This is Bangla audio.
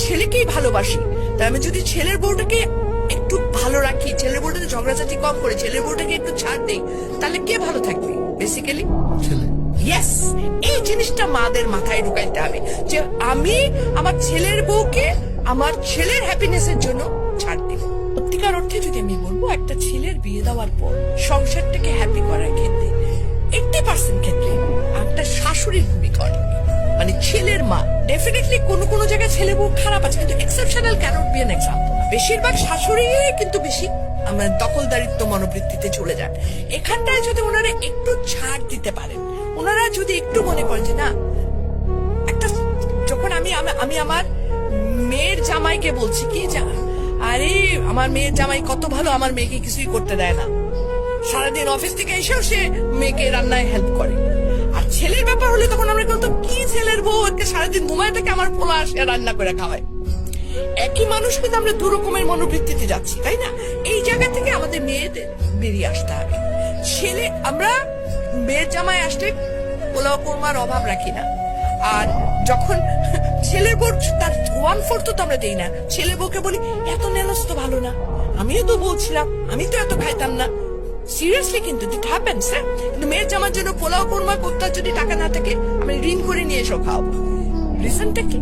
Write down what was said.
ছেলেকেই ভালোবাসি, তাই আমি যদি ছেলের বউটাকে একটু ভালো রাখি, ছেলের বউটাকে ঝগড়াঝাটি কম করে ছেলের বউটাকে একটু ছাড় দেই, তাহলে কে ভালো থাকবে? বেসিক্যালি ছেলে। ইয়েস, এই জিনিসটা মাদের মাথায় ঢুকাইতে হবে যে আমি আমার ছেলের বউকে আমার ছেলের হ্যাপিনেসের জন্য ছাড় দিব। সত্যিকার অর্থে যদি আমি বলবো, একটা ছেলের বিয়ে দেওয়ার পর সংসারটাকে হ্যাপি করার ক্ষেত্রে 80% ক্ষেত্রে একটা শাশুড়ির ভূমিকা অনেক, মানে ছেলের মা। ডেফিনেটলি কোনো জায়গায় ছেলে বউ খারাপ আছে, কিন্তু exceptional cannot be an example. বেশিরভাগ শাশুড়ি কিন্তু বেশি আমার দখলদারিত্ব মনোবৃত্তিতে চলে যান। এখানটায় যদি ওনারা একটু ছাড় দিতে পারেন, ওনারা যদি একটু মনে করেন যে না, একটা যখন আমি আমার মেয়ের জামাইকে বলছি কি আরে আমার মেয়ের জামাই কত ভালো, আমার মেয়েকে কিছুই করতে দেয় না, সারাদিন অফিস থেকে এসেও সে মেয়েকে রান্নায় হেল্প করে। আর ছেলের ব্যাপার হলে তখন আমরা বলতাম কি ছেলের বউ আজকে সারাদিন ঘুমায় থাকে, আমার পোলা আসে রান্না করে খাওয়ায়। একই মানুষ কিন্তু আমরা দু রকমের মনোবৃত্তিতে যাচ্ছি, তাই না? এই জায়গা থেকে আমাদের মেয়েদের বেরিয়ে আসতে হবে। ছেলে আমরা মেয়ের জামাই আসলে পোলাও কোরমার অভাব রাখি না, আর যখন ছেলের বউ তার 1/4 তো আমরা দেই না, ছেলের বউকে বলি এত নেলস তো ভালো না, আমিও তো বলছিলাম আমি তো এত খাইতাম না। সিরিয়াসলি কিন্তু ইট হ্যাপেন্স। কিন্তু মেয়ের জামার জন্য পোলাও কোরমা করতে যদি টাকা না থাকে, আমি ঋণ করে নিয়ে এসো খাওয়াবো। রিজনটা কি?